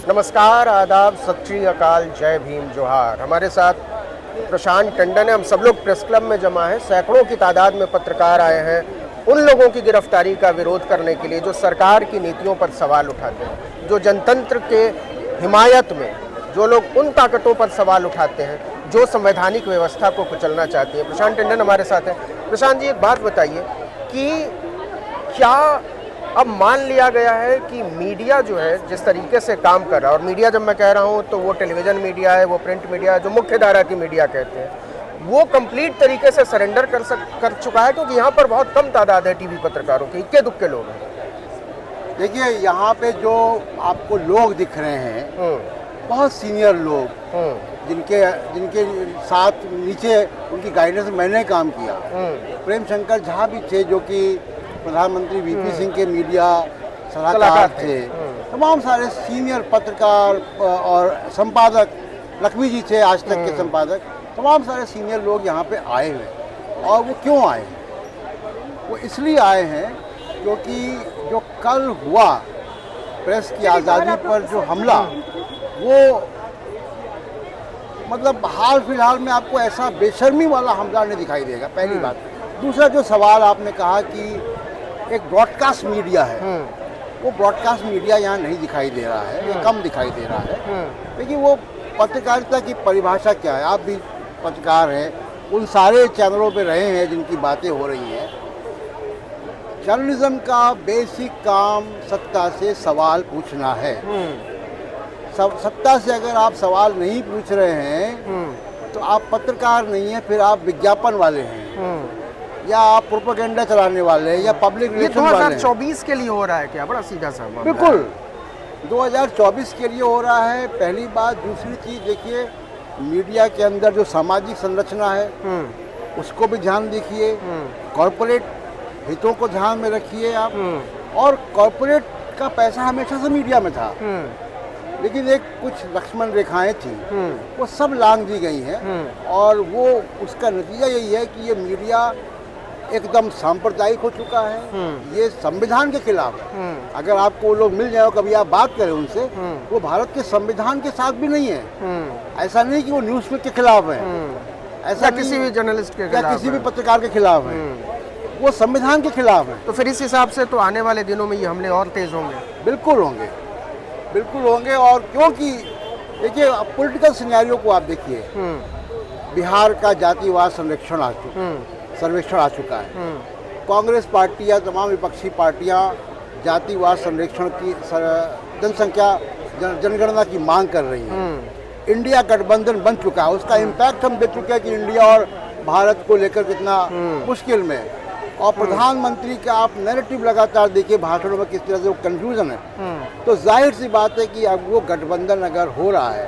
नमस्कार, आदाब, सत श्री अकाल, जय भीम, जोहार। हमारे साथ प्रशांत टंडन है। हम सब लोग प्रेस क्लब में जमा हैं। सैकड़ों की तादाद में पत्रकार आए हैं उन लोगों की गिरफ्तारी का विरोध करने के लिए जो सरकार की नीतियों पर सवाल उठाते हैं, जो जनतंत्र के हिमायत में जो लोग उन ताकतों पर सवाल उठाते हैं जो संवैधानिक व्यवस्था को कुचलना चाहती है। प्रशांत टंडन हमारे साथ हैं। प्रशांत जी, एक बात बताइए कि क्या अब मान लिया गया है कि मीडिया जो है जिस तरीके से काम कर रहा है, और मीडिया जब मैं कह रहा हूँ तो वो टेलीविज़न मीडिया है, वो प्रिंट मीडिया है, जो मुख्य धारा की मीडिया कहते हैं, वो कंप्लीट तरीके से सरेंडर कर चुका है, क्योंकि यहाँ पर बहुत कम तादाद है टीवी पत्रकारों के, इक्के दुक्के लोग हैं। देखिए, यहाँ पे जो आपको लोग दिख रहे हैं बहुत सीनियर लोग जिनके साथ नीचे उनकी गाइडेंस में मैंने काम किया। प्रेम शंकर झा भी थे जो कि प्रधानमंत्री वीपी सिंह के मीडिया सलाहकार थे। तमाम सारे सीनियर पत्रकार और संपादक, लक्ष्मी जी थे आज तक के संपादक, तमाम सारे सीनियर लोग यहाँ पे आए हुए। और वो क्यों आए हैं? वो इसलिए आए हैं क्योंकि जो कल हुआ प्रेस की आज़ादी पर जो हमला, वो मतलब हाल फिलहाल में आपको ऐसा बेशर्मी वाला हमला नहीं दिखाई देगा, पहली बात। दूसरा जो सवाल आपने कहा कि एक ब्रॉडकास्ट मीडिया है, वो ब्रॉडकास्ट मीडिया यहाँ नहीं दिखाई दे रहा है, ये कम दिखाई दे रहा है। लेकिन वो पत्रकारिता की परिभाषा क्या है? आप भी पत्रकार हैं, उन सारे चैनलों पे रहे हैं जिनकी बातें हो रही हैं। जर्नलिज्म का बेसिक काम सत्ता से सवाल पूछना है। सत्ता से अगर आप सवाल नहीं पूछ रहे हैं तो आप पत्रकार नहीं हैं, फिर आप विज्ञापन वाले हैं, या आप प्रोपेगेंडा चलाने वाले हैं, या पब्लिक रिलेशन वाले हैं। 2024 के लिए हो रहा है क्या? बड़ा सीधा सा मामला। बिल्कुल 2024 के लिए हो रहा है, पहली बात। दूसरी चीज़ देखिए, मीडिया के अंदर जो सामाजिक संरचना है उसको भी ध्यान देखिए, कॉरपोरेट हितों को ध्यान में रखिए आप। और कॉरपोरेट का पैसा हमेशा से मीडिया में था, लेकिन एक कुछ लक्ष्मण रेखाएं थी, वो सब लांघ दी गई हैं। और वो उसका नतीजा यही है कि ये मीडिया एकदम सांप्रदायिक हो चुका है। ये संविधान के खिलाफ है। अगर आपको लोग मिल जाए, कभी आप बात करें उनसे, वो भारत के संविधान के साथ भी नहीं है। ऐसा नहीं कि वो न्यूज़पेपर के खिलाफ है, ऐसा किसी भी जर्नलिस्ट के खिलाफ, किसी भी पत्रकार के खिलाफ है, वो संविधान के खिलाफ है। तो फिर इस हिसाब से तो आने वाले दिनों में ये हमले और तेज होंगे। बिल्कुल होंगे, बिल्कुल होंगे। और क्योंकि देखिए, पॉलिटिकल सिनेरियो को आप देखिए, बिहार का जातिवाद सर्वेक्षण आ चुका है। कांग्रेस पार्टी या तमाम विपक्षी पार्टियां जातिवाद सर्वेक्षण की जनसंख्या जनगणना की मांग कर रही हैं। इंडिया गठबंधन बन चुका है, उसका इम्पैक्ट हम देख चुके हैं कि इंडिया और भारत को लेकर कितना मुश्किल में। और प्रधानमंत्री का आप नैरेटिव लगातार देखिए भाषणों में किस तरह से वो कंफ्यूजन है। तो जाहिर सी बात है कि अब वो गठबंधन अगर हो रहा है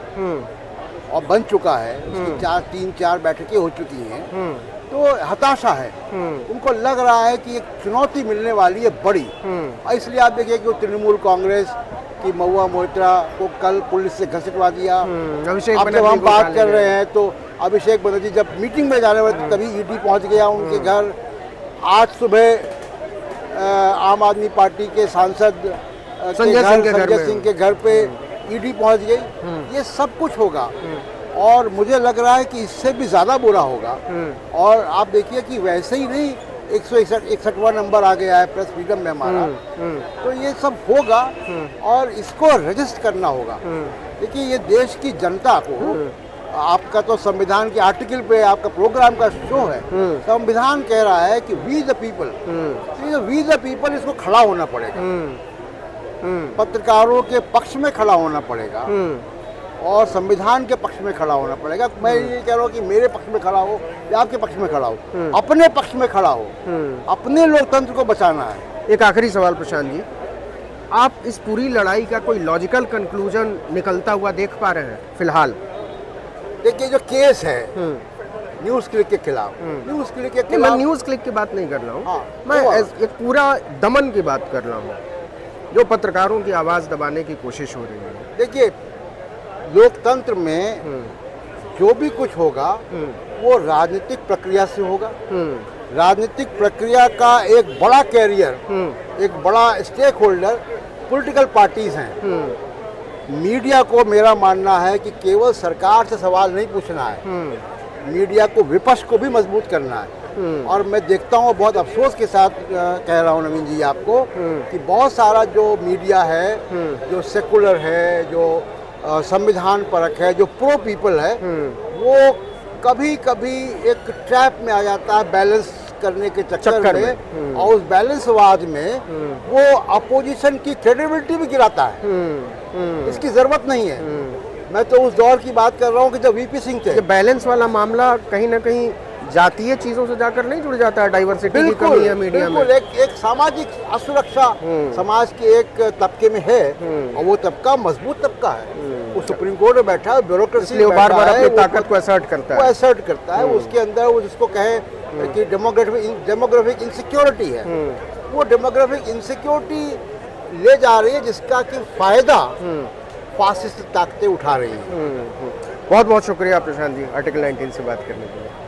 और बन चुका है, उसकी 3-4 बैठकें हो चुकी हैं, तो हताशा है। उनको लग रहा है कि एक चुनौती मिलने वाली है बड़ी। और इसलिए आप देखिए कि तृणमूल कांग्रेस की महुआ मोइत्रा को कल पुलिस से घसीटवा दिया। अब जब हम बात कर रहे हैं तो अभिषेक बनर्जी जब मीटिंग में जाने वाले तभी ईडी पहुंच गया उनके घर। आज सुबह आम आदमी पार्टी के सांसद संजय सिंह के घर पे ईडी पहुंच गई। ये सब कुछ होगा और मुझे लग रहा है कि इससे भी ज़्यादा बुरा होगा। और आप देखिए कि वैसे ही नहीं 161वां नंबर आ गया है प्रेस फ्रीडम में हमारा, तो ये सब होगा और इसको रजिस्ट करना होगा। देखिए, ये देश की जनता को, आपका तो संविधान के आर्टिकल पे आपका प्रोग्राम का शो है, संविधान कह रहा है कि we the people, we the people, इसको खड़ा होना पड़ेगा, पत्रकारों के पक्ष में खड़ा होना पड़ेगा और संविधान के पक्ष में खड़ा होना पड़ेगा। मैं ये कह रहा हूँ कि मेरे पक्ष में खड़ा हो या आपके पक्ष में खड़ा हो, अपने पक्ष में खड़ा हो, अपने लोकतंत्र को बचाना है। एक आखिरी सवाल प्रशांत जी, आप इस पूरी लड़ाई का कोई लॉजिकल कंक्लूजन निकलता हुआ देख पा रहे हैं फिलहाल? देखिए, जो केस है न्यूज़ क्लिक के खिलाफ, न्यूज़ क्लिक के खिलाफ, मैं न्यूज़ क्लिक की बात नहीं कर रहा हूँ, मैं एक पूरा दमन की बात कर रहा हूँ, जो पत्रकारों की आवाज़ दबाने की कोशिश हो रही है। देखिए, लोकतंत्र में जो भी कुछ होगा वो राजनीतिक प्रक्रिया से होगा। राजनीतिक प्रक्रिया का एक बड़ा कैरियर, एक बड़ा स्टेक होल्डर पॉलिटिकल पार्टीज हैं। मीडिया को मेरा मानना है कि केवल सरकार से सवाल नहीं पूछना है, मीडिया को विपक्ष को भी मजबूत करना है। और मैं देखता हूँ बहुत अफसोस के साथ कह रहा हूँ नवीन जी आपको कि बहुत सारा जो मीडिया है, जो सेकुलर है, जो संविधान परक है, जो प्रो पीपल है, वो कभी कभी एक ट्रैप में आ जाता है बैलेंस करने के चक्कर में, और उस बैलेंसवाद में वो अपोजिशन की क्रेडिबिलिटी भी गिराता है। इसकी जरूरत नहीं है। मैं तो उस दौर की बात कर रहा हूँ कि जब वीपी सिंह थे। ये बैलेंस वाला मामला कहीं ना कहीं जातीय चीजों से जाकर नहीं जुड़ जाता है, डाइवर्सिटी की कमी है मीडिया में। एक सामाजिक असुरक्षा समाज के एक तबके में है, और वो तबका मजबूत तबका है। वो सुप्रीम कोर्ट में बैठा है, ब्यूरोक्रेसी में बार बार अपनी बैठा है, ताकत को असर्ट करता है। वो असर्ट करता है। उसके अंदर वो जिसको कहे कि डेमोग्राफिक इनसिक्योरिटी है, वो डेमोग्राफिक इनसिक्योरिटी ले जा रही है, जिसका कि फायदा फासिस्ट ताकतें उठा रही हैं। बहुत बहुत शुक्रिया प्रशांत जी, आर्टिकल 19 से बात करने के लिए।